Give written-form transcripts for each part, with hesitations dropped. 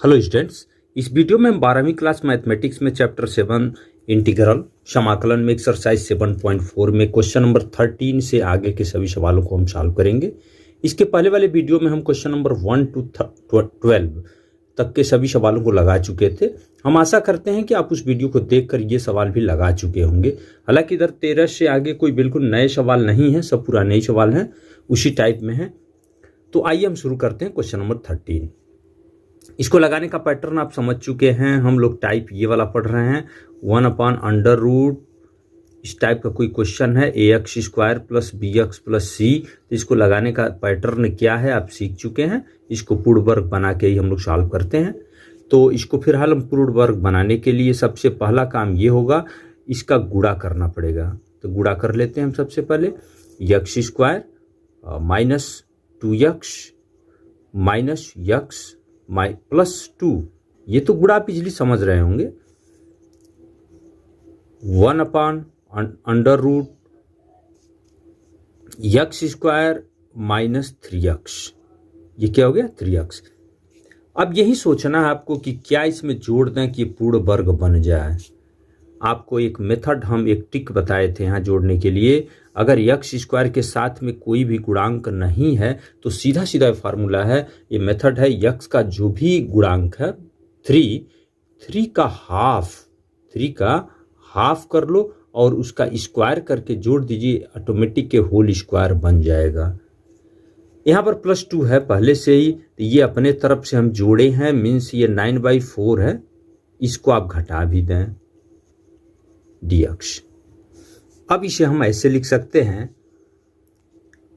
Hello students, इस video में हम 12वीं क्लास मैथमेटिक्स में चैप्टर 7 इंटीग्रल समाकलन में एक्सरसाइज 7.4 में क्वेश्चन नंबर 13 से आगे के सभी सवालों को हम सॉल्व करेंगे। इसके पहले वाले वीडियो में हम क्वेश्चन नंबर 1 to 12 तक के सभी सवालों को लगा चुके थे। हम आशा करते हैं कि आप उस वीडियो को देखकर ये सवाल भी लगा चुके होंगे। हालांकि इधर 13 से आगे कोई बिल्कुल नए सवाल नहीं है, सब पुराने ही सवाल हैं, उसी टाइप में हैं। तो आइए हम शुरू करते हैं क्वेश्चन नंबर 13। इसको लगाने का पैटर्न आप समझ चुके हैं। हम लोग टाइप ये वाला पढ़ रहे हैं, 1/√। इस टाइप का कोई क्वेश्चन है, ax² + bx + c। इसको लगाने का पैटर्न क्या है आप सीख चुके हैं। इसको पूर्ण वर्ग बना के ही हम लोग सॉल्व करते हैं। तो इसको फिलहाल हम पूर्ण वर्ग बनाने के लिए सबसे पहला काम ये होगा, इसका गुणा करना पड़ेगा। तो गुणा कर लेते हैं हम सबसे पहले। x² - 2x - x +2, ये तो गुणा आप इजली समझ रहे होंगे। 1/√x² - 3x, ये क्या हो गया 3x। अब यही सोचना है आपको कि क्या इसमें जोड़ दें कि पूर्ण वर्ग बन जाए। आपको एक मेथड, हम एक ट्रिक बताए थे यहाँ जोड़ने के लिए। अगर x² के साथ में कोई भी गुणांक नहीं है तो सीधा सीधा फार्मूला है, ये मेथड है, x का जो भी गुणांक है 3 का हाफ कर लो और उसका स्क्वायर करके जोड़ दीजिए, ऑटोमेटिक के होल स्क्वायर बन जाएगा। यहाँ पर +2 है पहले से ही, तो ये अपने तरफ से हम जोड़े हैं, मीन्स ये 9/4 है। इसको आप घटा भी दें dx। अब इसे हम ऐसे लिख सकते हैं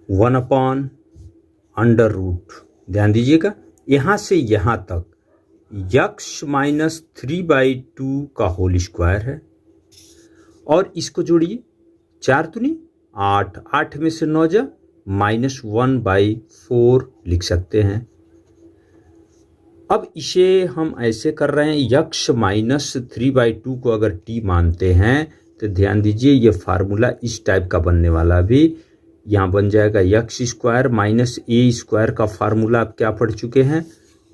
1/√। ध्यान दीजिएगा, यहां से यहां तक x - 3/2 का होल स्क्वायर है, और इसको जोड़िए, 4 दूनी 8, 8 में से 9 जा -1/4 लिख सकते हैं। अब इसे हम ऐसे कर रहे हैं, x - 3/2 को अगर t मानते हैं तो ध्यान दीजिए ये फार्मूला इस टाइप का बनने वाला भी यहाँ बन जाएगा। x² - a² का फार्मूला आप क्या पढ़ चुके हैं,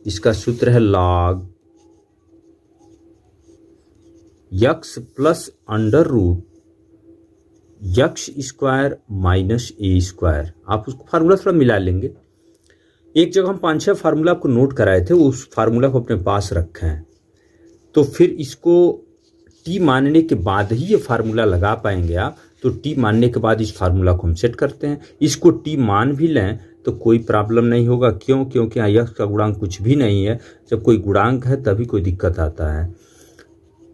इसका सूत्र है log x + √x² - a²। आप उसको फार्मूला थोड़ा मिला लेंगे। एक जगह हम 5-6 फार्मूला आपको नोट कराए थे, उस फार्मूला को अपने पास रखें, तो फिर इसको टी मानने के बाद ही ये फार्मूला लगा पाएंगे आप। तो टी मानने के बाद इस फार्मूला को हम सेट करते हैं। इसको टी मान भी लें तो कोई प्रॉब्लम नहीं होगा। क्यों? क्योंकि यहाँ x का गुणांक कुछ भी नहीं है। जब कोई गुणांक है तभी कोई दिक्कत आता है।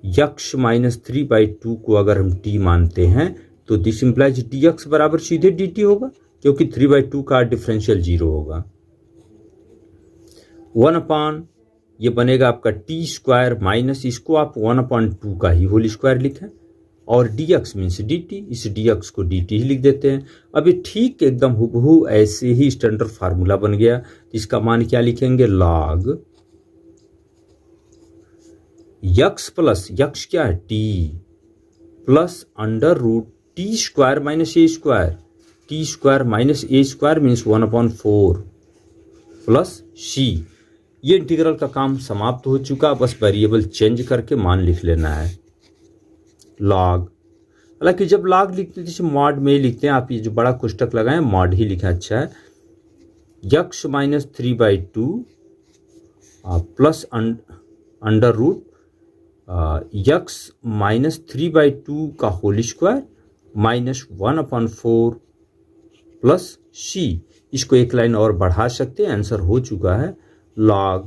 x - 3/2 को अगर हम टी मानते हैं तो दिस इंप्लाइज dx बराबर सीधे dt होगा, क्योंकि 3/2 का डिफरेंशियल 0 होगा। 1/, ये बनेगा आपका t² माइनस, इसको आप 1/2 का ही होल स्क्वायर लिखें, और dx मीन्स dt, इस dx को dt ही लिख देते हैं। अब ये ठीक एकदम हुबहू ऐसे ही स्टैंडर्ड फार्मूला बन गया। इसका मान क्या लिखेंगे, log x प्लस x क्या है t plus √t² - a², means 1/4 plus c। ये इंटीग्रल का काम समाप्त हो चुका, बस वेरिएबल चेंज करके मान लिख लेना है log। हालांकि जब log लिखते हैं जैसे मॉड में ही लिखते हैं, आप ये जो बड़ा कोष्टक लगाएं मॉड ही लिखा अच्छा है। x - 3/2 प्लस √x - 3/2 का होल स्क्वायर -1/4 प्लस c। इसको एक लाइन और बढ़ा सकते हैं, आंसर हो चुका है log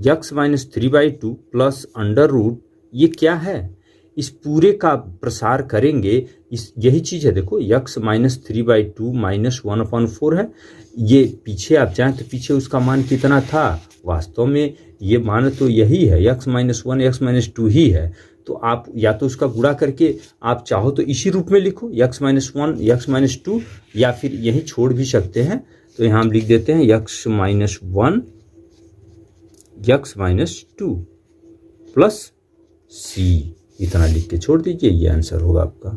x - 3/2 प्लस √, ये क्या है, इस पूरे का प्रसार करेंगे, यही चीज है। देखो x - 3/2 -1/4 है। ये पीछे आप जाएं तो पीछे उसका मान कितना था, वास्तव में ये मान तो यही है, x - 1 x - 2 ही है। तो आप या तो उसका गुणा करके आप चाहो तो इसी रूप में लिखो, x - 1 x - 2, या फिर यही छोड़ भी सकते हैं। तो यहाँ हम लिख देते हैं x - 1 x - 2 प्लस c, इतना लिख के छोड़ दीजिए, ये आंसर होगा आपका।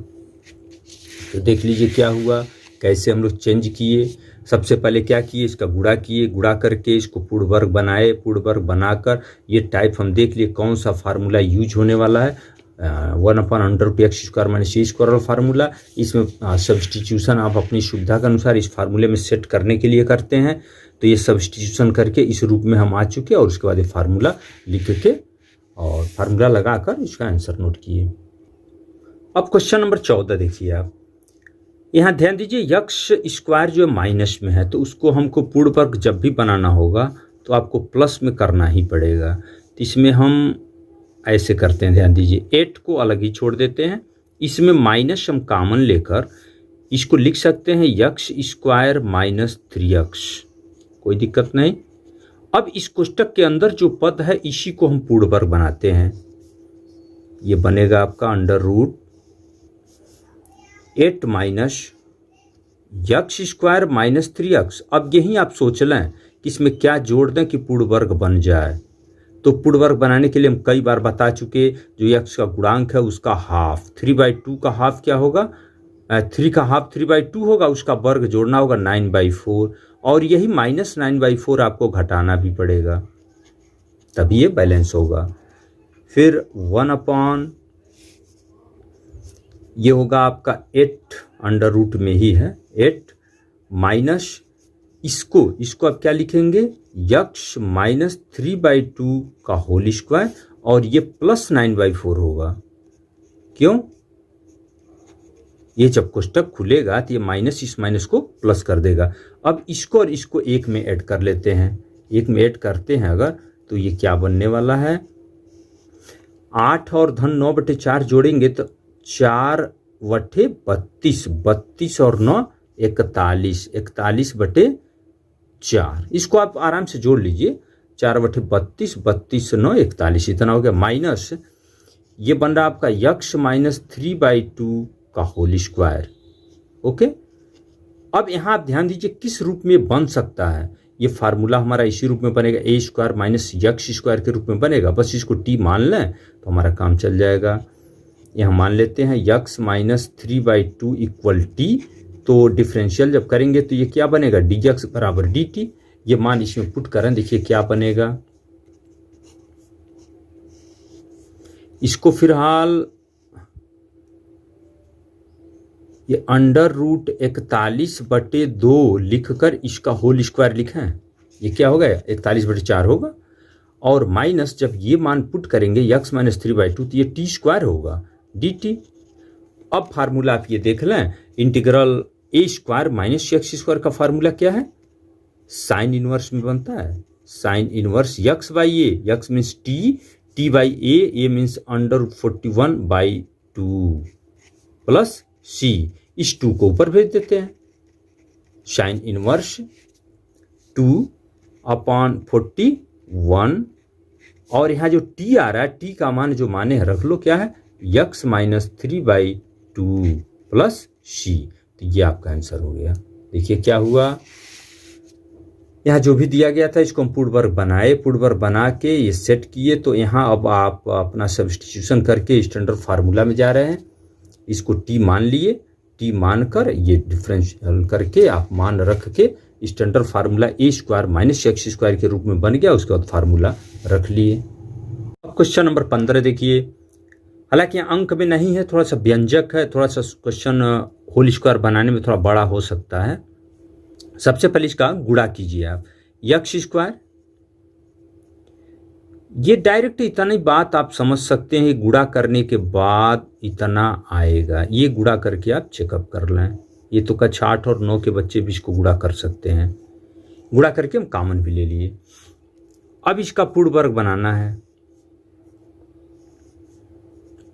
तो देख लीजिए क्या हुआ, कैसे हम लोग चेंज किए। सबसे पहले क्या किए, इसका गुणा किए, गुणा करके इसको पूर्ण वर्ग बनाए, पूर्ण वर्ग बनाकर ये टाइप हम देख लिए कौन सा फार्मूला यूज होने वाला है, 1/√x² - a² फार्मूला। इसमें सब्सटीट्यूशन आप अपनी सुविधा के अनुसार इस फार्मूले में सेट करने के लिए करते हैं। तो ये सब्सटीट्यूशन करके इस रूप में हम आ चुके और उसके बाद ये फार्मूला लिख के और फार्मूला लगाकर इसका आंसर नोट किए। अब क्वेश्चन नंबर 14 देखिए आप, यहाँ ध्यान दीजिए x² जो माइनस में है तो उसको हमको पूर्ण वर्ग जब भी बनाना होगा तो आपको प्लस में करना ही पड़ेगा। तो इसमें हम ऐसे करते हैं, ध्यान दीजिए 8 को अलग ही छोड़ देते हैं, इसमें माइनस हम कॉमन लेकर इसको लिख सकते हैं x² - 3x, कोई दिक्कत नहीं। अब इस कोष्टक के अंदर जो पद है इसी को हम पूर्ण वर्ग बनाते हैं, ये बनेगा आपका √8 - x² - 3x। अब यही आप सोच लें कि इसमें क्या जोड़ दें कि पूर्ण वर्ग बन जाए। तो पूर्ण वर्ग बनाने के लिए हम कई बार बता चुके, जो x का गुणांक है उसका हाफ, 3/2 का हाफ क्या होगा, 3 का हाफ 3/2 होगा, उसका वर्ग जोड़ना होगा 9/4, और यही -9/4 आपको घटाना भी पड़ेगा तभी ये बैलेंस होगा। फिर 1 ये होगा आपका 8 अंडर रूट में ही है 8 माइनस इसको आप क्या लिखेंगे x - 3/2 का होल स्क्वायर, और ये प्लस 9/4 होगा। क्यों, ये जब कोष्टक खुलेगा तो ये माइनस इस माइनस को प्लस कर देगा। अब इसको और इसको एक में ऐड कर लेते हैं, एक में ऐड करते हैं अगर, तो ये क्या बनने वाला है, 8 और धन 9/4 जोड़ेंगे तो 4/32, 32 और 9 41, 41/4। इसको आप आराम से जोड़ लीजिए, 4/32, 32 9 41, इतना हो गया। माइनस ये बन रहा आपका x - 3/2 का होल स्क्वायर। ओके, अब यहां आप ध्यान दीजिए किस रूप में बन सकता है, ये फार्मूला हमारा इसी रूप में बनेगा, a² - x² के रूप में बनेगा। बस इसको t मान लें तो हमारा काम चल जाएगा। यहाँ मान लेते हैं x - 3/2 इक्वल t, तो डिफरेंशियल जब करेंगे तो ये क्या बनेगा, dx बराबर dt। ये मान इसमें पुट करें, देखिए क्या बनेगा। इसको फिलहाल ये √41/2 लिखकर इसका होल स्क्वायर लिखें, ये क्या होगा 41/4 होगा। और माइनस जब ये मान पुट करेंगे x - 3/2 तो ये t² होगा dt। अब फार्मूला आप ये देख लें, इंटीग्रल a² - x² का फार्मूला क्या है, साइन इनवर्स में बनता है, sine inverse x/a, x means t/a, a means √41/2 plus c, इस 2 को ऊपर भेज देते हैं, साइन इनवर्स 2/41, और यहाँ जो t आ रहा है, t का मान जो माने रख लो, क्या है x - 3/2 प्लस c। तो ये आपका आंसर हो गया। देखिए क्या हुआ, यहाँ जो भी दिया गया था इसको हम पूर्ण वर्ग बनाए, पूर्ण वर्ग बना के ये सेट किए। तो यहाँ अब आप अपना सब्स्टिट्यूशन करके स्टैंडर्ड फार्मूला में जा रहे हैं, इसको t मान लिए, t मानकर ये डिफरेंशियल करके आप मान रख के स्टैंडर्ड फार्मूला a² - x² के रूप में बन गया, उसके बाद फार्मूला रख लिए। अब क्वेश्चन नंबर 15 देखिए, हालांकि अंक में नहीं है, थोड़ा सा व्यंजक है, थोड़ा सा क्वेश्चन होल स्क्वायर बनाने में थोड़ा बड़ा हो सकता है। सबसे पहले इसका गुणा कीजिए आप, x², ये डायरेक्ट इतना ही बात आप समझ सकते हैं, गुणा करने के बाद इतना आएगा, ये गुणा करके आप चेकअप कर लें। ये तो कक्षा 8 और 9 के बच्चे भी इसको गुणा कर सकते हैं, गुणा करके हम कॉमन भी ले लिए। अब इसका पूर्ण वर्ग बनाना है,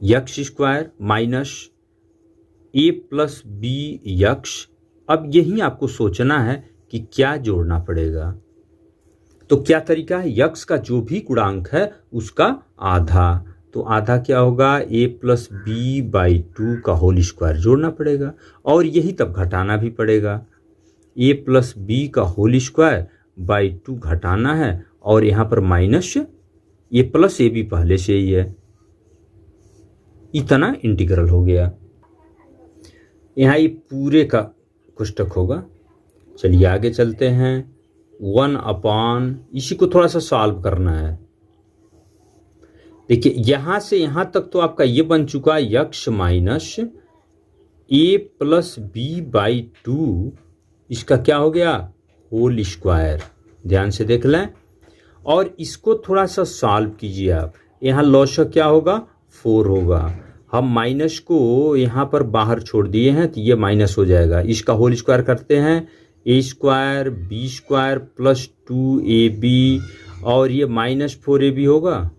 x² minus a plus bx। अब यही आपको सोचना है कि क्या जोड़ना पड़ेगा। तो क्या तरीका है, x का जो भी गुणांक है उसका आधा, तो आधा क्या होगा, a प्लस b/2 का होल स्क्वायर जोड़ना पड़ेगा, और यही तब घटाना भी पड़ेगा, a प्लस b का होल स्क्वायर बाई 2 घटाना है, और यहाँ पर माइनस ये प्लस a भी पहले से ही है, इतना इंटीग्रल हो गया। यहाँ ये पूरे का कोष्टक होगा, चलिए आगे चलते हैं। 1 इसी को थोड़ा सा सॉल्व करना है। देखिए यहां से यहां तक तो आपका ये बन चुका है x minus a plus b by 2, इसका क्या हो गया होल स्क्वायर। ध्यान से देख लें और इसको थोड़ा सा सॉल्व कीजिए आप। यहाँ लॉसक क्या होगा 4 होगा। हम माइनस को यहाँ पर बाहर छोड़ दिए हैं तो ये माइनस हो जाएगा। इसका होल स्क्वायर करते हैं a square b square plus 2ab और ये माइनस 4ab होगा।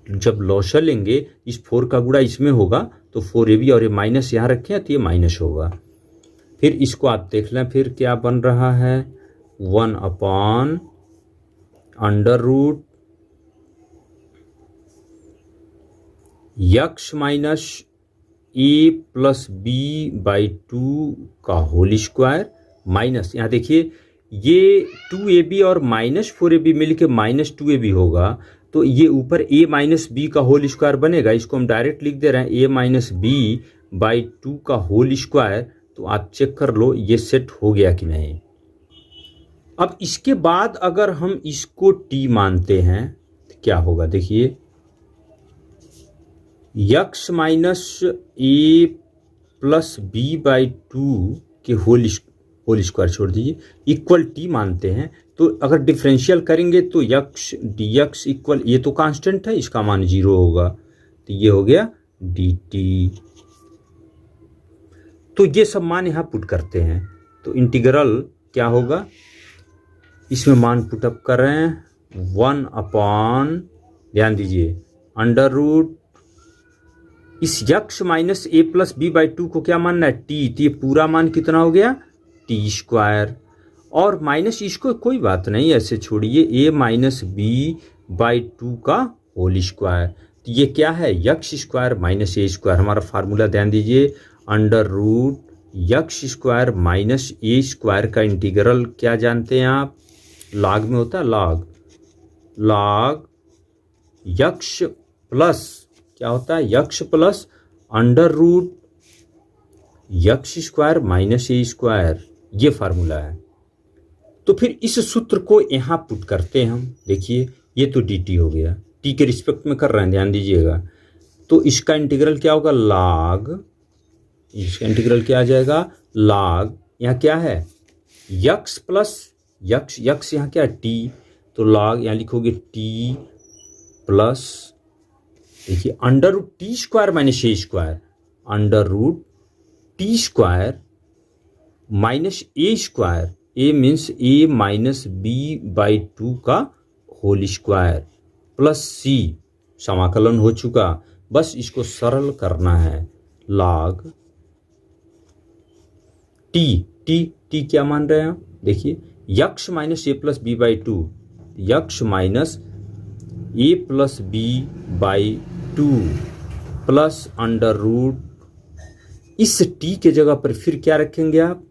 जब लॉसर लेंगे इस 4 का गुणा इसमें होगा तो 4ab और ये माइनस यहाँ रखे हैं तो ये माइनस होगा। फिर इसको आप देख लें फिर क्या बन रहा है 1 under root x minus a plus b by 2 का होल स्क्वायर माइनस यहाँ देखिए ये 2ab और माइनस 4ab मिलके माइनस 2ab होगा तो ये ऊपर a माइनस बी का होल स्क्वायर बनेगा। इसको हम डायरेक्ट लिख दे रहे हैं a माइनस बी बाई 2 का होल स्क्वायर। तो आप चेक कर लो ये सेट हो गया कि नहीं। अब इसके बाद अगर हम इसको t मानते हैं तो क्या होगा देखिए x minus a plus b by 2 के होल स्क्वायर छोड़ दीजिए इक्वल टी मानते हैं। तो अगर डिफरेंशियल करेंगे तो यक्स डी एक्स इक्वल ये तो कांस्टेंट है इसका मान 0 होगा तो ये हो गया डी टी। तो ये सब मान यहाँ पुट करते हैं तो इंटीग्रल क्या होगा इसमें मान पुटअप कर रहे हैं 1 ध्यान दीजिए अंडर रूट इस x minus a plus b by 2 को क्या मानना है टी। तो ये पूरा मान कितना हो गया टी स्क्वायर और माइनस इसको कोई बात नहीं ऐसे छोड़िए ए माइनस बी बाई 2 का होल स्क्वायर। तो ये क्या है x square minus a square. हमारा फार्मूला ध्यान दीजिए under root x square minus a square का इंटीग्रल क्या जानते हैं आप लॉग में होता है लॉग यक्स प्लस क्या होता है x plus under root x square minus a square ये फार्मूला है। तो फिर इस सूत्र को यहाँ पुट करते हैं हम। देखिए ये तो डी टी हो गया टी के रिस्पेक्ट में कर रहे हैं ध्यान दीजिएगा। तो इसका इंटीग्रल क्या होगा लॉग इसका इंटीग्रल क्या आ जाएगा लॉग यहाँ क्या है यक्स प्लस यक्स यहाँ क्या है टी तो लॉग यहाँ लिखोगे टी प्लस देखिए under root t square minus a square under root t square minus a square a means a minus b by 2 का होल स्क्वायर प्लस सी समाकलन हो चुका। बस इसको सरल करना है लॉग टी टी टी क्या मान रहे हैं आप देखिए x minus a plus b by 2 x minus a plus b by 2 plus under root इस टी के जगह पर फिर क्या रखेंगे आप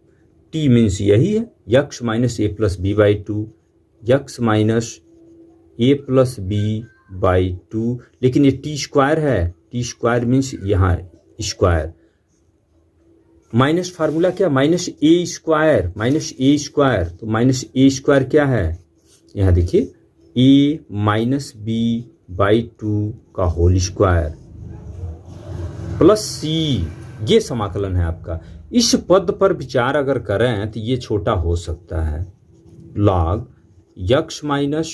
टी मीन्स यही है x minus a plus b by 2 x minus a plus b by 2 लेकिन ये टी स्क्वायर है टी स्क्वायर मीन्स यहाँ स्क्वायर माइनस फार्मूला क्या माइनस ए स्क्वायर तो माइनस ए स्क्वायर क्या है यहाँ देखिए ए माइनस बी बाई 2 का होल स्क्वायर प्लस सी ये समाकलन है आपका। इस पद पर विचार अगर करें तो ये छोटा हो सकता है log x minus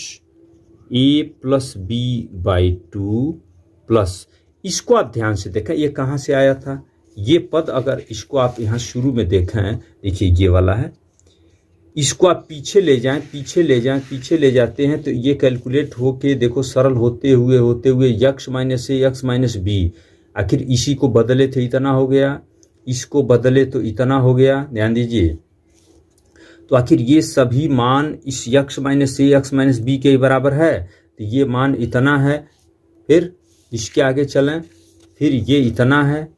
a plus b by 2 plus इसको आप ध्यान से देखें ये कहाँ से आया था ये पद अगर इसको आप यहाँ शुरू में देखें देखिए ये वाला है इसको आप पीछे ले जाते हैं तो ये कैलकुलेट होके देखो सरल होते हुए यक्स माइनस ए यक्स माइनस बी आखिर इसी को बदले थे इतना हो गया इसको बदले तो इतना हो गया ध्यान दीजिए। तो आखिर ये सभी मान इस यक्स माइनस ए यक्स माइनस बी के बराबर है तो ये मान इतना है फिर इसके आगे चलें फिर ये इतना है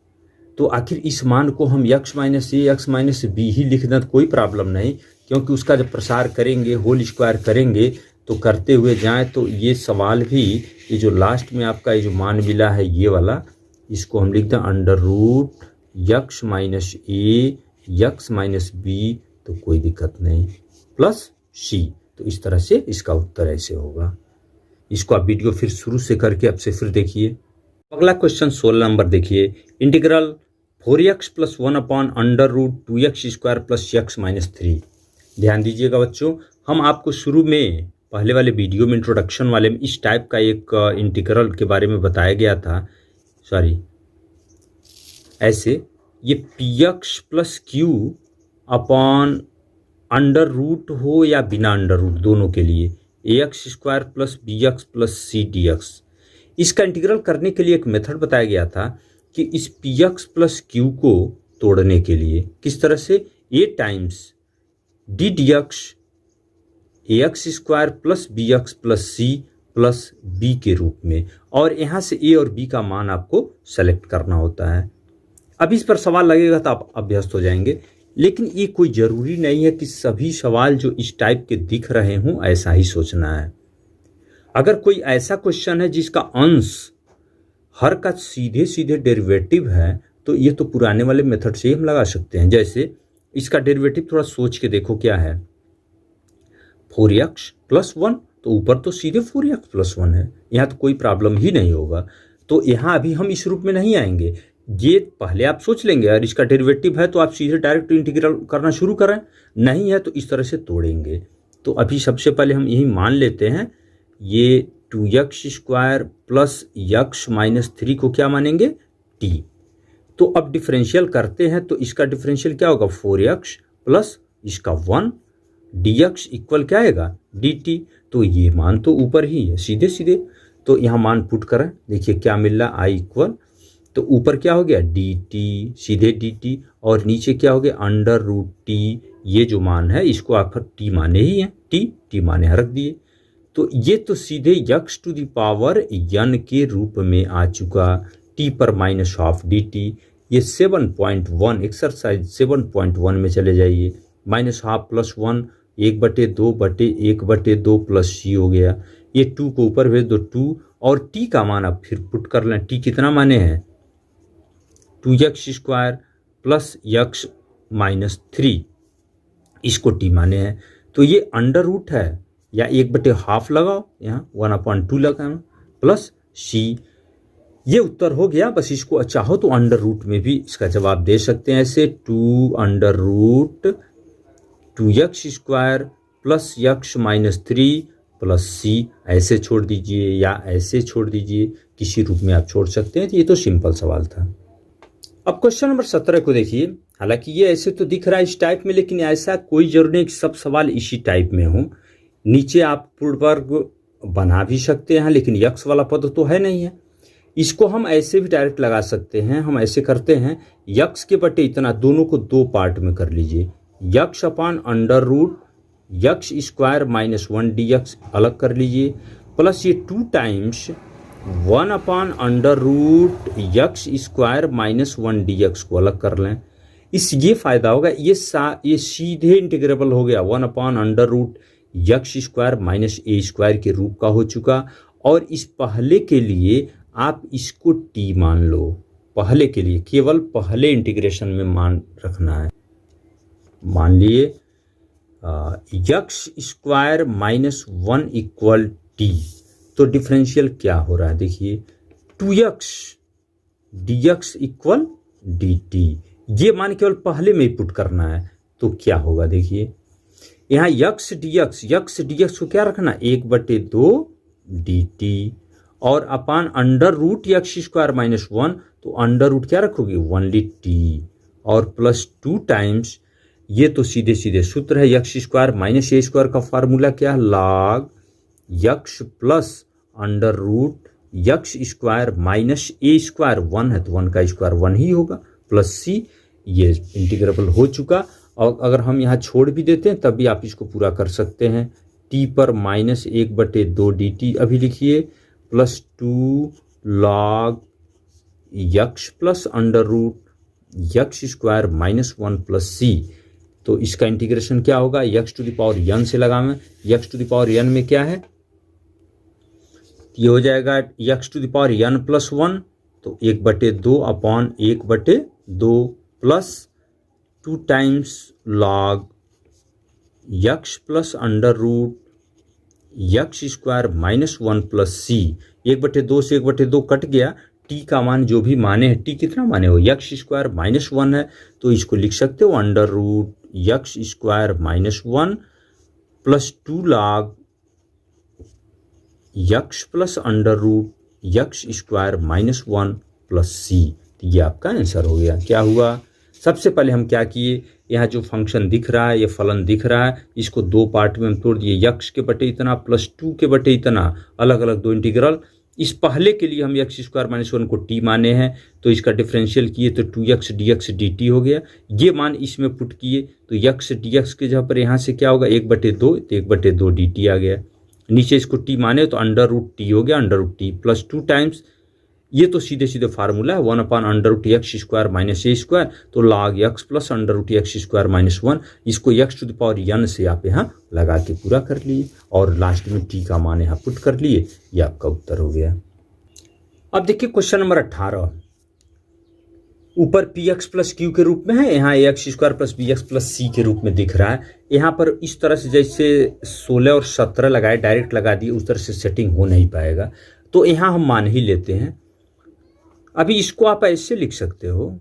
तो आखिर इस मान को हम यक्स माइनस ए यक्स माइनस बी ही लिख दें तो कोई प्रॉब्लम नहीं क्योंकि उसका जब प्रसार करेंगे होल स्क्वायर करेंगे तो करते हुए जाएं तो ये सवाल भी ये जो लास्ट में आपका ये जो मान मिला है ये वाला इसको हम लिख दें अंडर रूट यक्स माइनस ए यक्स माइनस बी, तो कोई दिक्कत नहीं, प्लस सी। तो इस तरह से इसका उत्तर ऐसे होगा। इसको आप वीडियो फिर शुरू से करके अब से फिर देखिए। अगला क्वेश्चन 16 नंबर देखिए, integral 4x plus 1/√2x² plus x minus 3। ध्यान दीजिएगा बच्चों, हम आपको शुरू में पहले वाले वीडियो में इंट्रोडक्शन वाले में इस टाइप का एक इंटीग्रल के बारे में बताया गया था। सॉरी, ऐसे ये px plus q upon under root हो या बिना अंडर रूट, दोनों के लिए ax² plus bx plus c dx। इसका इंटीग्रल करने के लिए एक मेथड बताया गया था कि इस px प्लस क्यू को तोड़ने के लिए किस तरह से, a times d dx ax² plus bx plus c plus b के रूप में, और यहाँ से a और b का मान आपको सेलेक्ट करना होता है। अब इस पर सवाल लगेगा तो आप अभ्यस्त हो जाएंगे, लेकिन ये कोई ज़रूरी नहीं है कि सभी सवाल जो इस टाइप के दिख रहे हों ऐसा ही सोचना है। अगर कोई ऐसा क्वेश्चन है जिसका अंश हर का सीधे सीधे डेरिवेटिव है, तो ये तो पुराने वाले मेथड से ही हम लगा सकते हैं। जैसे इसका डेरिवेटिव थोड़ा सोच के देखो क्या है, 4x प्लस 1, तो ऊपर तो सीधे 4x प्लस 1 है, यहाँ तो कोई प्रॉब्लम ही नहीं होगा। तो यहाँ अभी हम इस रूप में नहीं आएंगे, ये पहले आप सोच लेंगे। अगर इसका डेरिवेटिव है तो आप सीधे डायरेक्ट इंटीग्रल करना शुरू करें, नहीं है तो इस तरह से तोड़ेंगे। तो अभी सबसे पहले हम यही मान लेते हैं, ये 2x² प्लस x माइनस 3 को क्या मानेंगे, t। तो अब डिफरेंशियल करते हैं तो इसका डिफरेंशियल क्या होगा, 4x प्लस इसका 1 dx इक्वल क्या आएगा, dt। तो ये मान तो ऊपर ही है सीधे सीधे, तो यहाँ मान पुट करें, देखिए क्या मिल रहा, i इक्वल, तो ऊपर क्या हो गया dt, सीधे dt, और नीचे क्या हो गया अंडर रूट t। ये जो मान है इसको आप t माने ही हैं, t माने रख दिए। तो ये तो सीधे x to the power n के रूप में आ चुका, t पर माइनस हाफ dt। ये 7.1 एक्सरसाइज 7.1 में चले जाइए, minus half plus 1, 1/2 plus c हो गया। ये 2 को ऊपर भेज दो 2, और t का मान आप फिर पुट कर लें, t कितना माने हैं, 2x² प्लस x माइनस 3, इसको t माने हैं। तो ये अंडर रूट है या 1/2 लगाओ, यहाँ 1/2 लगाओ प्लस c। ये उत्तर हो गया। बस इसको चाहो तो अंडर रूट में भी इसका जवाब दे सकते हैं, ऐसे 2 2x² plus x minus 3 plus c, ऐसे छोड़ दीजिए या ऐसे छोड़ दीजिए, किसी रूप में आप छोड़ सकते हैं। तो ये तो सिंपल सवाल था। अब क्वेश्चन नंबर 17 को देखिए। हालांकि ये ऐसे तो दिख रहा है इस टाइप में, लेकिन ऐसा कोई जरूरी नहीं कि सब सवाल इसी टाइप में हो। नीचे आप पूर्ण वर्ग बना भी सकते हैं, लेकिन यक्स वाला पद तो है नहीं है। इसको हम ऐसे भी डायरेक्ट लगा सकते हैं। हम ऐसे करते हैं, यक्स के बटे इतना, दोनों को 2 पार्ट में कर लीजिए, x upon under root x² minus 1 dx अलग कर लीजिए, प्लस ये 2 टाइम्स 1/√x² माइनस 1 dx को अलग कर लें। इस ये फ़ायदा होगा, ये सीधे इंटीग्रेबल हो गया, 1/√x² माइनस a² के रूप का हो चुका। और इस पहले के लिए आप इसको t मान लो, पहले के लिए केवल पहले इंटीग्रेशन में मान रखना है। मान लिए x² माइनस 1 इक्वल t, तो डिफरेंशियल क्या हो रहा है, देखिए 2x dx इक्वल dt। ये मान केवल पहले में ही पुट करना है, तो क्या होगा देखिए, यहाँ x dx को क्या रखना, 1/2 dt, और अपान अंडर रूट x² माइनस 1, तो अंडर रूट क्या रखोगे, 1 t, और प्लस 2 टाइम्स, ये तो सीधे सीधे सूत्र है, x² माइनस a² का फार्मूला क्या है, log x plus under root x² minus a² 1 है, तो 1 का स्क्वायर 1 ही होगा, प्लस c। ये इंटीग्रेबल हो चुका। और अगर हम यहाँ छोड़ भी देते हैं तब भी आप इसको पूरा कर सकते हैं, t पर माइनस 1/2 dt अभी लिखिए, plus 2 log x plus under root x² minus 1 plus c। तो इसका इंटीग्रेशन क्या होगा, x to the power n से लगाएं, x to the power n में क्या है, ये हो जाएगा x to the power n plus 1, तो 1/2 upon 1/2 plus 2 times log x plus under root x square minus 1 plus c. 1/2 से 1/2 कट गया, टी का मान जो भी माने है, टी कितना माने हो, यक्स स्क्वायर माइनस 1 है, तो इसको लिख सकते हो under root x square minus 1 plus 2 log x plus under root x square minus 1 plus c. तो ये आपका आंसर हो गया। क्या हुआ, सबसे पहले हम क्या किए, यहाँ जो फंक्शन दिख रहा है, ये फलन दिख रहा है, इसको दो पार्ट में हम तोड़ दिए, यक्स के बटे इतना प्लस 2 के बटे इतना, अलग अलग दो इंटीग्रल। इस पहले के लिए हम यक्स स्क्वायर माइनस 1 को टी माने हैं, तो इसका डिफरेंशियल किए तो 2x dx dt हो गया। ये मान इसमें पुट किए तो यक्स dx के जगह पर यहाँ से क्या होगा 1/2, तो 1/2 dt आ गया। नीचे इसको टी माने तो अंडर रूट टी हो गया, under root t plus 2 times, ये तो सीधे सीधे फार्मूला है 1 under root x square minus a square, तो log x plus under root x square minus 1, इसको x to the power n से आप यहाँ लगा के पूरा कर लिए और लास्ट में टी का मान यहाँ पुट कर लिए, ये आपका उत्तर हो गया। अब देखिए क्वेश्चन नंबर 18, ऊपर पी एक्स प्लस क्यू के रूप में है, यहाँ a x square plus b x plus c के रूप में दिख रहा है। यहाँ पर इस तरह से जैसे 16 और 17 लगाए, डायरेक्ट लगा दिए, उस तरह से सेटिंग हो नहीं पाएगा, तो यहाँ हम मान ही लेते हैं। अभी इसको आप ऐसे लिख सकते हो,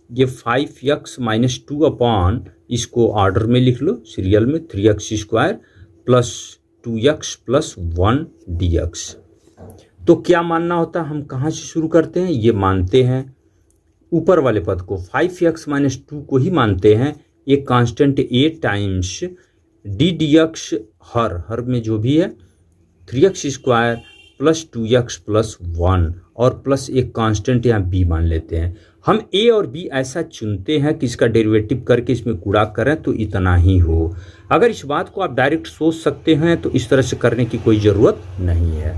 ये 5x माइनस 2 अपॉन, इसको ऑर्डर में लिख लो सीरियल में, 3x square plus 2x plus 1 dx। तो क्या मानना होता है, हम कहाँ से शुरू करते हैं, ये मानते हैं ऊपर वाले पद को, 5x माइनस 2 को ही मानते हैं, एक constant a times D dx हर में जो भी है 3x square plus 2x plus 1 और प्लस एक कांस्टेंट यहाँ b मान लेते हैं। हम a और b ऐसा चुनते हैं कि इसका डेरिवेटिव करके इसमें गुणा करें तो इतना ही हो। अगर इस बात को आप डायरेक्ट सोच सकते हैं तो इस तरह से करने की कोई ज़रूरत नहीं है।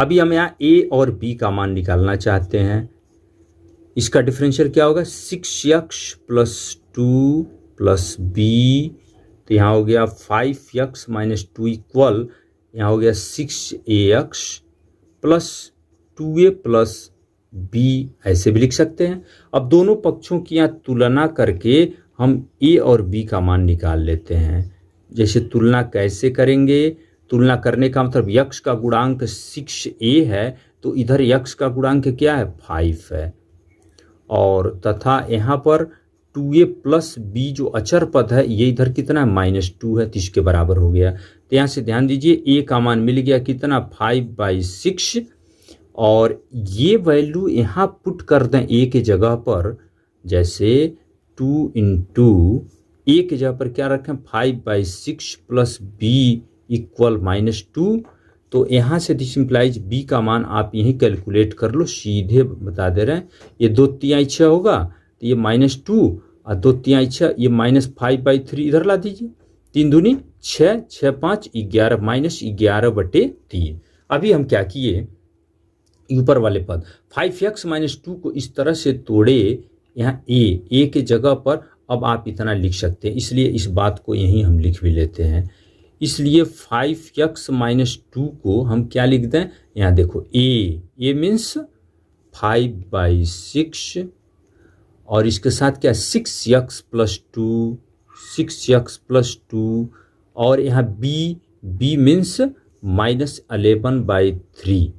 अभी हम यहाँ a और b का मान निकालना चाहते हैं, इसका डिफरेंशियल क्या होगा 6x प्लस 2 प्लस b, तो यहाँ हो गया 5x माइनस 2 इक्वल, यहाँ हो गया 6ax plus 2a plus b, ऐसे भी लिख सकते हैं। अब दोनों पक्षों की यहाँ तुलना करके हम a और b का मान निकाल लेते हैं। जैसे तुलना कैसे करेंगे, तुलना करने का मतलब x का गुणांक 6a है तो इधर x का गुणांक क्या है 5 है, और तथा यहाँ पर 2a प्लस b जो अचर पद है ये इधर कितना है -2 है, तो इसके बराबर हो गया। तो यहाँ से ध्यान दीजिए a का मान मिल गया कितना 5/6, और ये वैल्यू यहाँ पुट कर दें a के जगह पर, जैसे 2 इंटू a के जगह पर क्या रखें 5/6 प्लस b इक्वल -2, तो यहाँ से दिस इम्प्लाइज b का मान आप यहीं कैलकुलेट कर लो, सीधे बता दे रहे हैं। ये 2 3 6 होगा तो ये -2 और 2 3 6, ये -5/3 इधर ला दीजिए, 3 दूनी 6, 6 5 11 -11/3। अभी हम क्या किए, ऊपर वाले पद 5x माइनस 2 को इस तरह से तोड़े, यहाँ a के जगह पर अब आप इतना लिख सकते हैं, इसलिए इस बात को यहीं हम लिख भी लेते हैं। इसलिए 5x माइनस 2 को हम क्या लिख दें, यहाँ देखो a मीन्स 5/6 और इसके साथ क्या 6x प्लस 2, 6x प्लस 2 और यहाँ b मीन्स -11/3।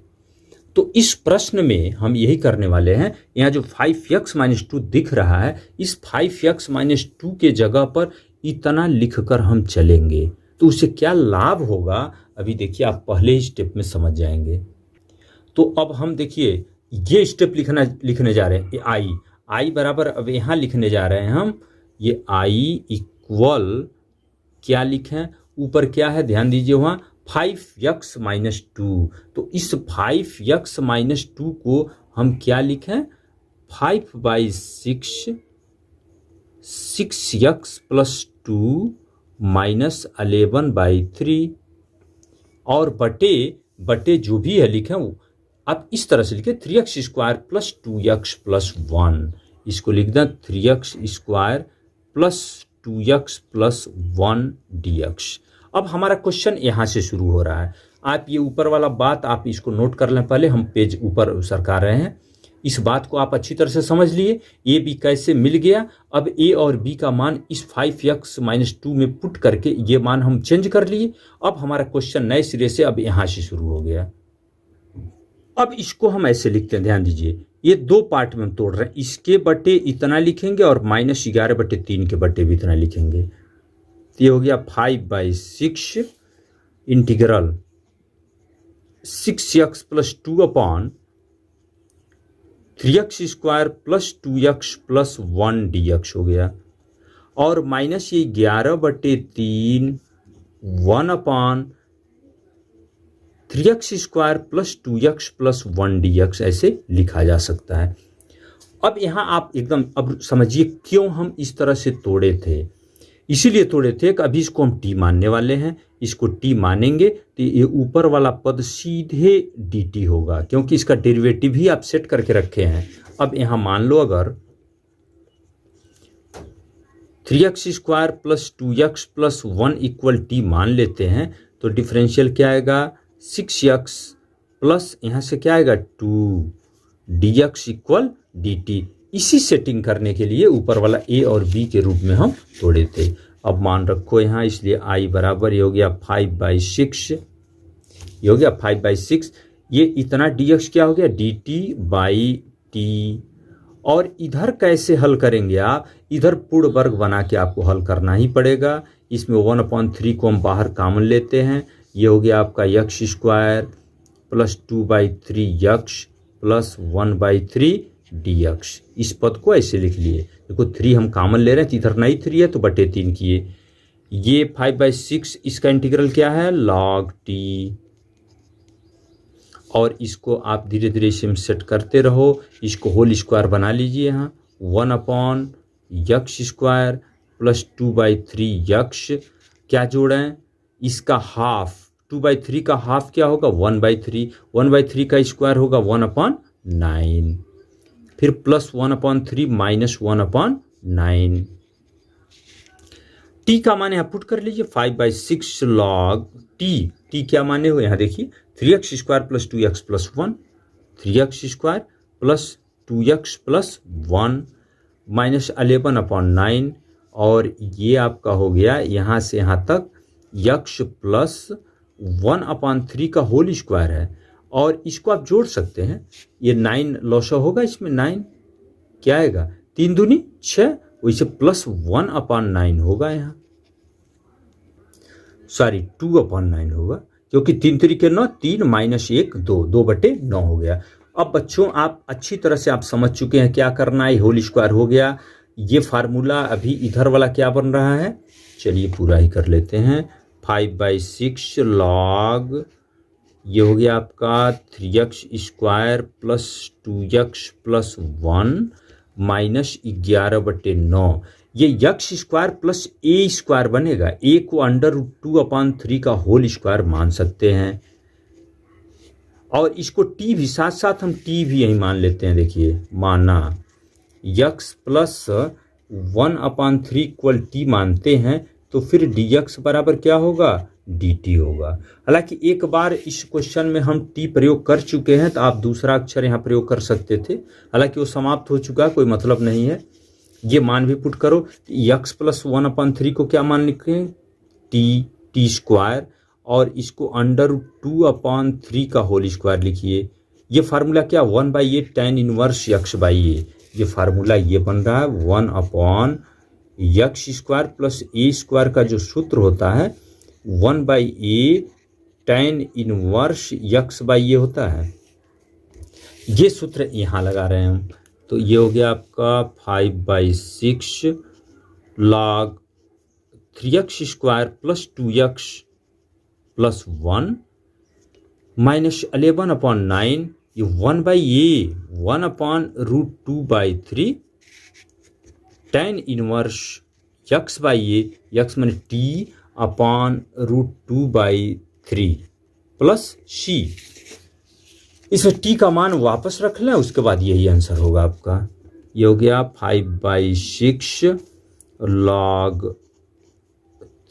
तो इस प्रश्न में हम यही करने वाले हैं, यहाँ जो 5x माइनस 2 दिख रहा है, इस 5x माइनस 2 के जगह पर इतना लिखकर हम चलेंगे, तो उससे क्या लाभ होगा अभी देखिए, आप पहले ही स्टेप में समझ जाएंगे। तो अब हम देखिए ये स्टेप लिखने जा रहे हैं, आई बराबर, अब यहाँ लिखने जा रहे हैं हम, ये i इक्वल क्या लिखें, ऊपर क्या है ध्यान दीजिए, वहाँ 5x माइनस 2, तो इस 5x माइनस 2 को हम क्या लिखें 5/6 6x प्लस 2 -11/3 और बटे जो भी है लिखें वो आप इस तरह से लिखें 3x square plus 2x plus 1, इसको लिख दें 3x square plus 2x plus 1 dx। अब हमारा क्वेश्चन यहाँ से शुरू हो रहा है, आप ये ऊपर वाला बात आप इसको नोट कर लें, पहले हम पेज ऊपर सरका रहे हैं। इस बात को आप अच्छी तरह से समझ लिए। ए बी कैसे मिल गया, अब ए और बी का मान इस 5x-2 में पुट करके ये मान हम चेंज कर लिए। अब हमारा क्वेश्चन नए सिरे से अब यहाँ से शुरू हो गया। अब इसको हम ऐसे लिखते हैं, ध्यान दीजिए, ये दो पार्ट में हम तोड़ रहे हैं, इसके बटे इतना लिखेंगे और -11/3 के बटे भी इतना लिखेंगे। तो ये हो गया 5/6 integral 6x + 2 upon 3x² + 2x + 1 dx हो गया, और माइनस ये 11/3 1 अपॉन 3x² + 2x + 1 dx ऐसे लिखा जा सकता है। अब यहाँ आप एकदम अब समझिए क्यों हम इस तरह से तोड़े थे। इसीलिए तोड़े थे कि अभी इसको हम t मानने वाले हैं, इसको t मानेंगे तो ये ऊपर वाला पद सीधे dt होगा, क्योंकि इसका डेरिवेटिव ही आप सेट करके रखे हैं। अब यहाँ मान लो अगर 3x² + 2x + 1 = t मान लेते हैं तो डिफरेंशियल क्या आएगा, 6x प्लस यहाँ से क्या आएगा 2 dx = dt। इसी सेटिंग करने के लिए ऊपर वाला a और b के रूप में हम तोड़े थे। अब मान रखो यहाँ, इसलिए i बराबर ये हो गया 5/6, ये हो गया 5/6। ये इतना dx क्या हो गया, dt/t। और इधर कैसे हल करेंगे आप, इधर पूर्ण वर्ग बना के आपको हल करना ही पड़ेगा। इसमें 1/3 को हम बाहर कॉमन लेते हैं, ये हो गया आपका x² + 2/3x + 1/3 dx। इस पद को ऐसे लिख लिए, देखो 3 हम कॉमन ले रहे हैं तो इधर नहीं 3 है तो बटे 3 किए। ये 5/6 इसका इंटीग्रल क्या है, log t। और इसको आप धीरे धीरे इसे सेट करते रहो, इसको होल स्क्वायर बना लीजिए। यहाँ 1/x² + 2/3x क्या जोड़ें, इसका हाफ, 2/3 का हाफ क्या होगा 1/3, 1/3 का स्क्वायर होगा 1/9, फिर प्लस 1/3 माइनस 1/9। t का मान यहाँ पुट कर लीजिए, 5/6 log t क्या माने हुए यहाँ देखिए, 3x² + 2x + 1, 3x² + 2x + 1 -11/9। और ये आपका हो गया यहाँ से यहाँ तक x + 1/3 का होल स्क्वायर है, और इसको आप जोड़ सकते हैं। ये 9 लॉसा होगा, इसमें 9 क्या आएगा, 3 दूनी 6, वैसे प्लस 1/9 होगा यहाँ, सॉरी 2/9 होगा, क्योंकि 3 तरीके 9, 3 - 1 2, 2/9 हो गया। अब बच्चों आप अच्छी तरह से आप समझ चुके हैं क्या करना है, होल स्क्वायर हो गया। ये फार्मूला अभी इधर वाला क्या बन रहा है, चलिए पूरा ही कर लेते हैं। 5/6 log ये हो गया आपका 3x² + 2x + 1 -11/9। ये x² + a² बनेगा, a को √2/3 का होल स्क्वायर मान सकते हैं, और इसको t भी साथ साथ हम t भी यही मान लेते हैं। देखिए माना x + 1/3 = t मानते हैं तो फिर dx बराबर क्या होगा, dt होगा। हालांकि एक बार इस क्वेश्चन में हम t प्रयोग कर चुके हैं तो आप दूसरा अक्षर यहाँ प्रयोग कर सकते थे, हालांकि वो समाप्त हो चुका है, कोई मतलब नहीं है। ये मान भी पुट करो, x + 1/3 को क्या मान लिखें, t², और इसको √2/3 का होल स्क्वायर लिखिए। ये फार्मूला क्या, 1/a tan इनवर्स x/a, ये फार्मूला ये बन रहा है 1/x² + a² का जो सूत्र होता है 1/a tan इनवर्स x/a होता है। ये सूत्र यहाँ लगा रहे हैं हम, तो ये हो गया आपका 5/6 log 3x² + 2x + 1 -11/9। ये 1/a 1/√2/3 tan inverse x/a, x माने t/√2/3 प्लस c। इसमें t का मान वापस रख लें, उसके बाद यही आंसर होगा आपका। ये हो गया 5/6 log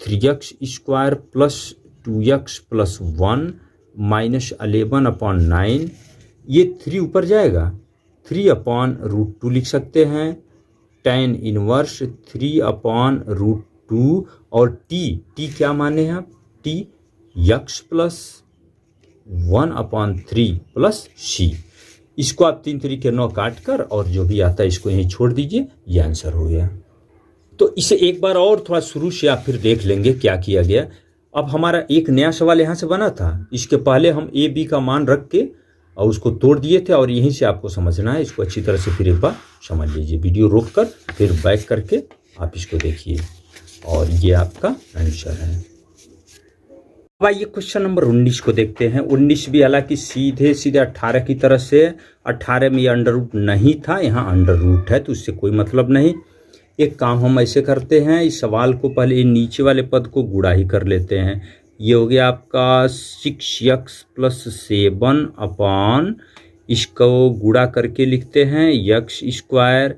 3x² + 2x + 1 -11/9। ये 3 ऊपर जाएगा 3/√2 लिख सकते हैं, tan इनवर्स 3/√2 और टी क्या माने हैं आप, टी यक्स प्लस 1/3 प्लस सी। इसको आप 3 तरीके 9 काट कर और जो भी आता है इसको यहीं छोड़ दीजिए, ये आंसर हो गया। तो इसे एक बार और थोड़ा शुरू से आप फिर देख लेंगे क्या किया गया। अब हमारा एक नया सवाल यहाँ से बना था, इसके पहले हम ए बी का मान रख के और उसको तोड़ दिए थे, और यहीं से आपको समझना है। इसको अच्छी तरह से फिर एक बार समझ लीजिए, वीडियो रोक कर फिर बैक करके आप इसको देखिए, और ये आपका आंसर है। अब आइए क्वेश्चन नंबर 19 को देखते हैं। 19 भी हालांकि सीधे 18 की तरह से, 18 में ये अंडर रूट नहीं था, यहाँ अंडर रूट है, तो इससे कोई मतलब नहीं। एक काम हम ऐसे करते हैं, इस सवाल को पहले नीचे वाले पद को गुणा ही कर लेते हैं। ये हो गया आपका 6x + 7 अपॉन, इसको गुणा करके लिखते हैं x²,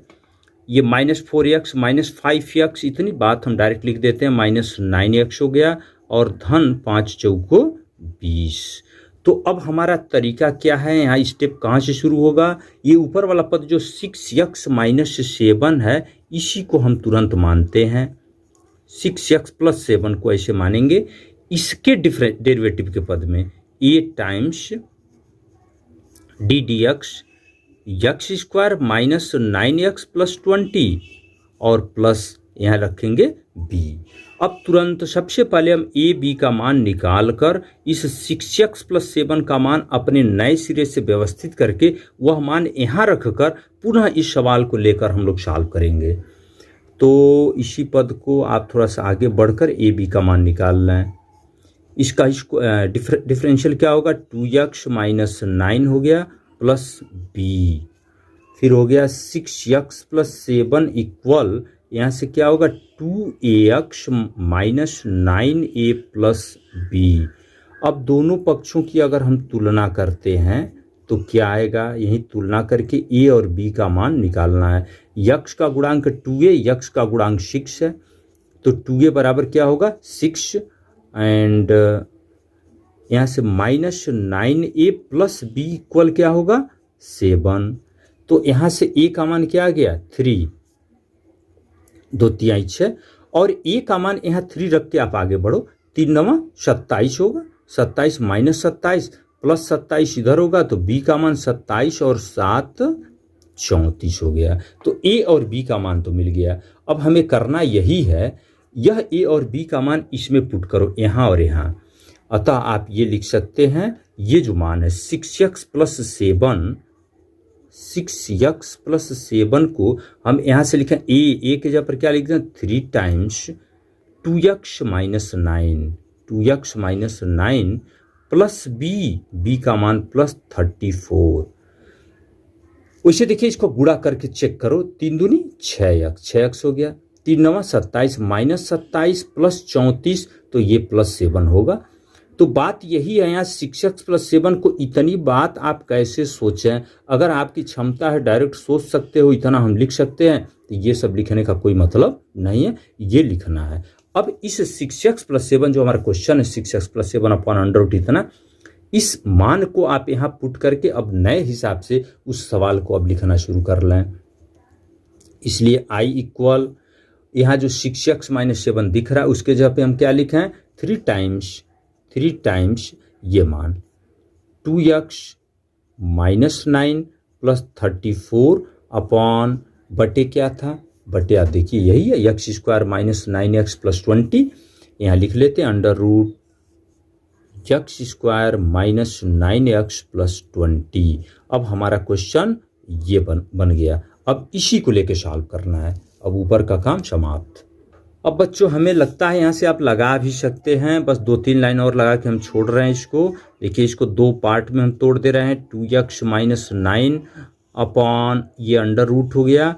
ये -4x -5x, इतनी बात हम डायरेक्ट लिख देते हैं, -9x हो गया, और धन 5 चौको 20। तो अब हमारा तरीका क्या है, यहाँ स्टेप कहाँ से शुरू होगा, ये ऊपर वाला पद जो 6x - 7 है, इसी को हम तुरंत मानते हैं। 6x + 7 को ऐसे मानेंगे, इसके डेरिवेटिव के पद में a times d dx x² -9x + 20 और प्लस यहाँ रखेंगे b। अब तुरंत सबसे पहले हम a b का मान निकाल कर इस 6x + 7 का मान अपने नए सिरे से व्यवस्थित करके वह मान यहाँ रखकर पुनः इस सवाल को लेकर हम लोग सॉल्व करेंगे। तो इसी पद को आप थोड़ा सा आगे बढ़कर a b का मान निकाल लें। इसका डिफरेंशियल क्या होगा, 2x - 9 हो गया प्लस b, फिर हो गया 6x + 7 इक्वल, यहाँ से क्या होगा 2ax - 9a + b। अब दोनों पक्षों की अगर हम तुलना करते हैं तो क्या आएगा, यही तुलना करके a और b का मान निकालना है। x का गुणांक 2a, x का गुणांक 6 है, तो 2a बराबर क्या होगा 6, एंड यहाँ से -9a + b इक्वल क्या होगा 7। तो यहाँ से a का मान क्या आ गया 3, 2 3 6, और a का मान यहाँ 3 रख के आप आगे बढ़ो, 3 9 27 होगा, 27 - 27 + 27 इधर होगा, तो b का मान 27 और 7 34 हो गया। तो a और b का मान तो मिल गया। अब हमें करना यही है, यह a और b का मान इसमें पुट करो, यहाँ और यहाँ। अतः आप ये लिख सकते हैं, ये जो मान है 6x + 7, 6x + 7 को हम यहाँ से लिखें a के जगह पर क्या लिख दें 3 times 2x - 9, 2x - 9 plus b का मान +34। वैसे देखिए इसको गुणा करके चेक करो, 3 दूनी 6x हो गया, 3 9 27 -27 + 34, तो ये +7 होगा। तो बात यही है, यहाँ 6x + 7 को इतनी बात आप कैसे सोचें, अगर आपकी क्षमता है डायरेक्ट सोच सकते हो, इतना हम लिख सकते हैं, तो ये सब लिखने का कोई मतलब नहीं है, ये लिखना है। अब इस 6x + 7 जो हमारा क्वेश्चन है 6x + 7 अपॉन अंडर इतना, इस मान को आप यहाँ पुट करके अब नए हिसाब से उस सवाल को अब लिखना शुरू कर लें। इसलिए i इक्वल, यहाँ जो 6x - 7 दिख रहा है उसके जगह पे हम क्या लिखें 3 टाइम्स ये मान 2x - 9 + 34 अपॉन बटे क्या था, बटे आप देखिए यही है x² - 9x + 20, यहाँ लिख लेते हैं अंडर रूट x² - 9x + 20। अब हमारा क्वेश्चन ये बन गया। अब इसी को लेके सॉल्व करना है। अब ऊपर का काम समाप्त। अब बच्चों हमें लगता है यहाँ से आप लगा भी सकते हैं, बस 2-3 लाइन और लगा के हम छोड़ रहे हैं इसको। देखिए इसको 2 पार्ट में हम तोड़ दे रहे हैं, 2x - 9 अपॉन ये अंडर रूट हो गया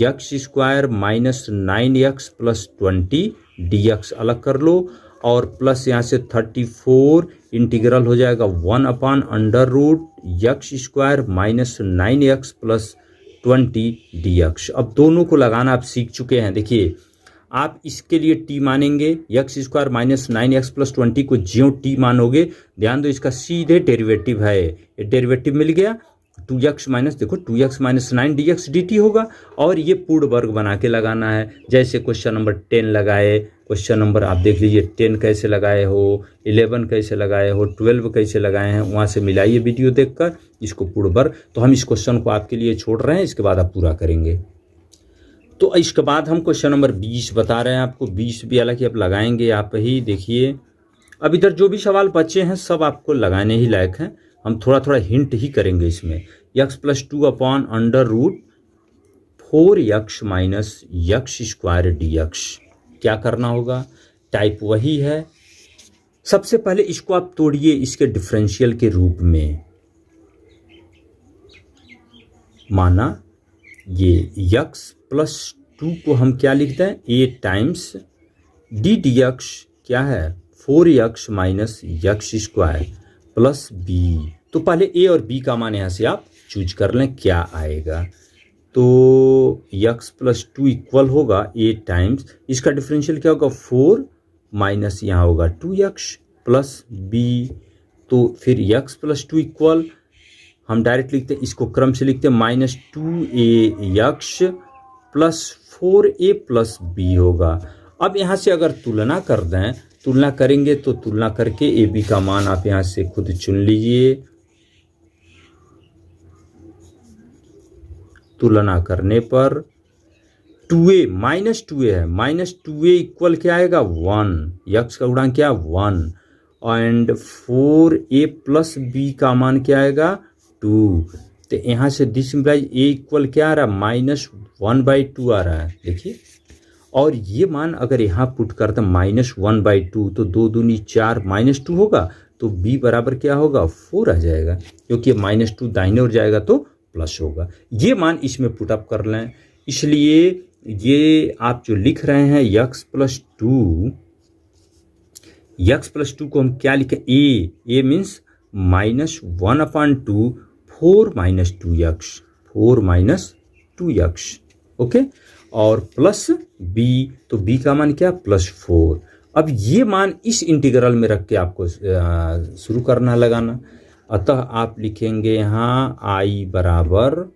x² - 9x + 20 dx अलग कर लो, और प्लस यहाँ से 34 इंटीग्रल हो जाएगा 1/√x² - 9x + 20 dx। अब दोनों को लगाना आप सीख चुके हैं। देखिए आप इसके लिए t मानेंगे, x² - 9x + 20 को ज्यों t मानोगे, ध्यान दो इसका सीधे डेरिवेटिव है, ये डेरिवेटिव मिल गया, 2x माइनस, देखो 2x माइनस 9 dx dt होगा, और ये पूर्ण वर्ग बना के लगाना है। जैसे क्वेश्चन नंबर 10 लगाए, क्वेश्चन नंबर आप देख लीजिए 10 कैसे लगाए हो, 11 कैसे लगाए हो, 12 कैसे लगाए हैं, वहाँ से मिलाइए वीडियो देखकर इसको पूर्ण वर्ग। तो हम इस क्वेश्चन को आपके लिए छोड़ रहे हैं, इसके बाद आप पूरा करेंगे। तो इसके बाद हम क्वेश्चन नंबर 20 बता रहे हैं आपको। 20 भी हालांकि आप लगाएंगे, आप ही देखिए। अब इधर जो भी सवाल बचे हैं सब आपको लगाने ही लायक हैं, हम थोड़ा थोड़ा हिंट ही करेंगे इसमें। x+2 upon under root 4x minus x square dx, क्या करना होगा? टाइप वही है। सबसे पहले इसको आप तोड़िए इसके डिफरेंशियल के रूप में। माना ये x+2 को हम क्या लिखते हैं? a टाइम्स d dx क्या है? 4x minus x square plus b। तो पहले a और b का मान यहाँ से आप चूज कर लें, क्या आएगा? तो x+2 इक्वल होगा a टाइम्स, इसका डिफरेंशियल क्या होगा? 4 माइनस यहाँ होगा 2x प्लस b। तो फिर x+2 इक्वल हम डायरेक्ट लिखते हैं, इसको क्रम से लिखते हैं, -2ax plus 4a plus b होगा। अब यहाँ से अगर तुलना कर दें, तुलना करेंगे तो तुलना करके ए बी का मान आप यहाँ से खुद चुन लीजिए। तुलना करने पर 2a माइनस 2a है, -2a इक्वल क्या आएगा? 1, यक्स का गुणांक क्या? 1, एंड 4a प्लस b का मान क्या आएगा? 2। तो यहाँ से दिस इम्प्लाइज a इक्वल क्या आ रहा है? -1/2 आ रहा है, देखिए। और ये मान अगर यहाँ पुट करते -1/2 तो 2 दूनी 4 -2 होगा, तो b बराबर क्या होगा? 4 आ जाएगा, क्योंकि -2 दाहिने ओर जाएगा तो प्लस होगा। ये मान इसमें पुटअप कर लें। इसलिए ये आप जो लिख रहे हैं x+2 को हम क्या लिखें? a मीन्स -1/2 4 2x, ओके, और प्लस b, तो b का मान क्या? +4। अब ये मान इस इंटीग्रल में रख के आपको शुरू करना लगाना। अतः आप लिखेंगे यहाँ i बराबर,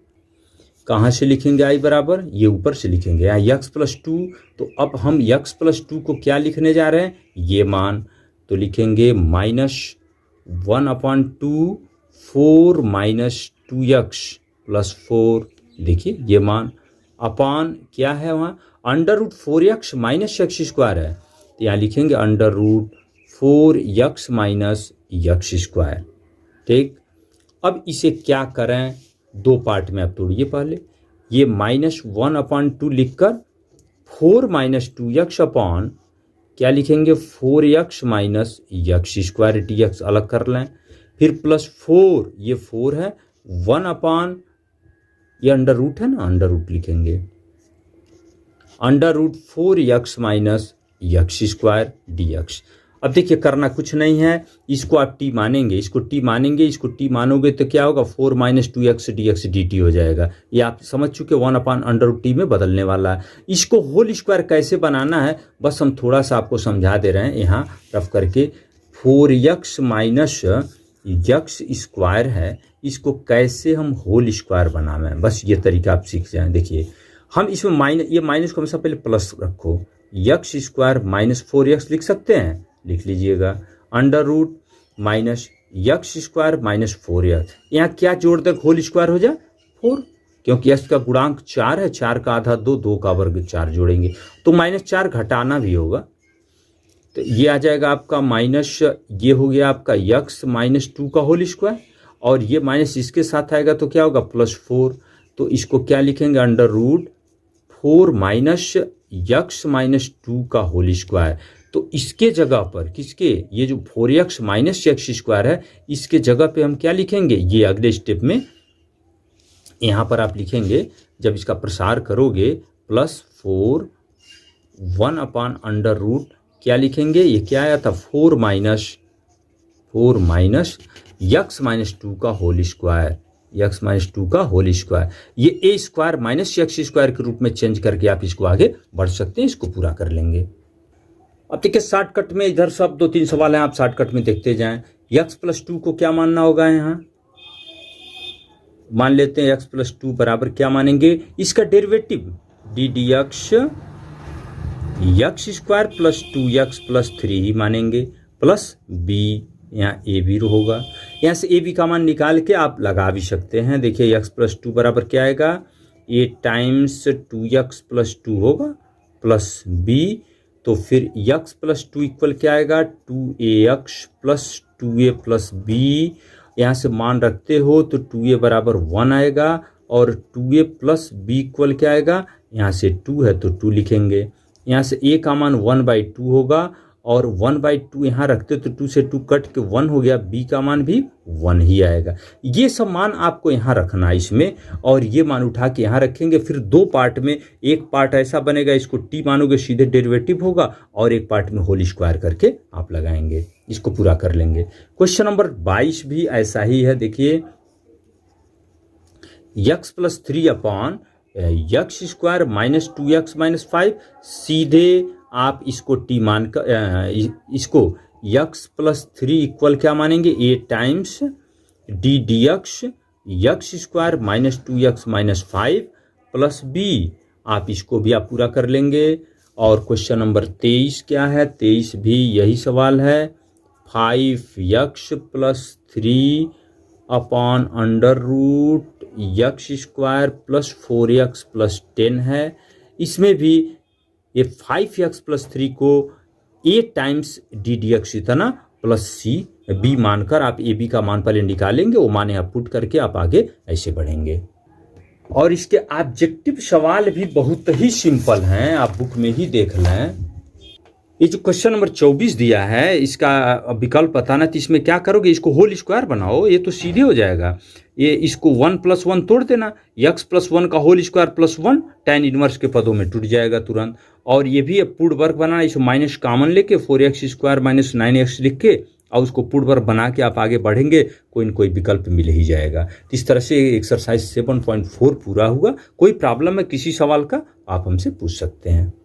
कहाँ से लिखेंगे i बराबर? ये ऊपर से लिखेंगे यहाँ x+2। तो अब हम x+2 को क्या लिखने जा रहे हैं? ये मान, तो लिखेंगे -1/2 4 2x प्लस 4, देखिए ये मान, अपान क्या है वहाँ? √4x माइनस यक्स स्क्वायर है, तो यहाँ लिखेंगे √4x माइनस यक्स स्क्वायर, ठीक। अब इसे क्या करें? दो पार्ट में आप तोड़िए। पहले ये -1/2 लिखकर 4 2x अपॉन क्या लिखेंगे? 4x minus x square dx अलग कर लें। फिर +4, ये 4 है, 1 अपान ये अंडर रूट है ना, अंडर रूट लिखेंगे, √4x minus x square dx। अब देखिए करना कुछ नहीं है, इसको आप t मानेंगे, इसको t मानेंगे, इसको t मानोगे तो क्या होगा? 4 2x dx dt हो जाएगा। ये आप समझ चुके, 1/√t में बदलने वाला है। इसको होल स्क्वायर कैसे बनाना है, बस हम थोड़ा सा आपको समझा दे रहे हैं यहाँ रफ करके। 4x माइनस यक्स स्क्वायर है, इसको कैसे हम होल स्क्वायर बनाना है, बस ये तरीका आप सीख जाएं। देखिए हम इसमें ये माइनस को हमेशा पहले प्लस रखो, यक्स स्क्वायर -4x लिख सकते हैं, लिख लीजिएगा, under root minus x square -4x, यहाँ क्या जोड़ तक होल स्क्वायर हो जाए? 4, क्योंकि x का गुणांक 4 है, 4 का आधा 2, 2 का वर्ग 4 जोड़ेंगे तो -4 घटाना भी होगा, तो ये आ जाएगा आपका माइनस, ये हो गया आपका x -2 का होल स्क्वायर, और ये माइनस इसके साथ आएगा तो क्या होगा? +4। तो इसको क्या लिखेंगे? √4 माइनस यक्स -2 का होल स्क्वायर। तो इसके जगह पर किसके, ये जो 4x माइनस यक्स स्क्वायर है, इसके जगह पे हम क्या लिखेंगे? ये अगले स्टेप में यहाँ पर आप लिखेंगे, जब इसका प्रसार करोगे, +4 1/√, क्या लिखेंगे? ये क्या आया था? 4 माइनस यक्स -2 का होल स्क्वायर, यक्स -2 का होल स्क्वायर। ये a square minus x square के रूप में चेंज करके आप इसको आगे बढ़ सकते हैं, इसको पूरा कर लेंगे। अब देखिए शॉर्टकट में इधर सब 2-3 सवाल हैं, आप शॉर्टकट में देखते जाएं। x+2 को क्या मानना होगा यहाँ? मान लेते हैं x प्लस 2 बराबर क्या मानेंगे, इसका derivative D D x square plus 2x plus 3 ही मानेंगे, प्लस b, यहाँ ए भी होगा। यहाँ से ए बी का मान निकाल के आप लगा भी सकते हैं। देखिए x प्लस 2 बराबर क्या आएगा, a टाइम्स 2x प्लस 2 होगा प्लस b, तो फिर x प्लस 2 इक्वल क्या आएगा, 2ax plus 2a plus b। यहाँ से मान रखते हो तो 2a बराबर 1 आएगा और 2a प्लस b इक्वल क्या आएगा, यहाँ से 2 है तो 2 लिखेंगे। यहाँ से a का मान 1/2 होगा और 1/2 यहाँ रखते तो 2 से 2 कट के 1 हो गया, b का मान भी 1 ही आएगा। ये सब मान आपको यहाँ रखना है इसमें, और ये मान उठा के यहाँ रखेंगे। फिर दो पार्ट में, एक पार्ट ऐसा बनेगा इसको t मानोगे सीधे डेरिवेटिव होगा, और एक पार्ट में होल स्क्वायर करके आप लगाएंगे, इसको पूरा कर लेंगे। क्वेश्चन नंबर 22 भी ऐसा ही है। देखिए x plus 3 upon x square minus 2x minus 5, सीधे आप इसको t मान कर इसको x प्लस 3 इक्वल क्या मानेंगे, a times D D x square minus 2x minus 5 plus b, आप इसको भी आप पूरा कर लेंगे। और क्वेश्चन नंबर 23 क्या है, 23 भी यही सवाल है। 5x plus 3 upon under root x square plus 4x plus 10 है। इसमें भी ये 5x प्लस 3 को a times D D x इतना प्लस c b मानकर आप a b का मान पहले निकालेंगे, वो मान यहाँ पुट करके आप आगे ऐसे बढ़ेंगे। और इसके ऑब्जेक्टिव सवाल भी बहुत ही सिंपल हैं, आप बुक में ही देख लें। ये जो क्वेश्चन नंबर 24 दिया है, इसका विकल्प बताना, तो इसमें क्या करोगे, इसको होल स्क्वायर बनाओ, ये तो सीधे हो जाएगा। ये इसको 1 प्लस 1 तोड़ देना, x प्लस 1 का whole square plus 1 tan inverse के पदों में टूट जाएगा तुरंत। और ये भी पूर्ण वर्ग बनाना, इसको माइनस कॉमन लेके 4x स्क्वायर माइनस 9x लिख के और उसको पूर्ण वर्ग बना के आप आगे बढ़ेंगे, कोई न कोई विकल्प मिल ही जाएगा। तो इस तरह से एक्सरसाइज 7.4 पूरा हुआ। कोई प्रॉब्लम है किसी सवाल का, आप हमसे पूछ सकते हैं।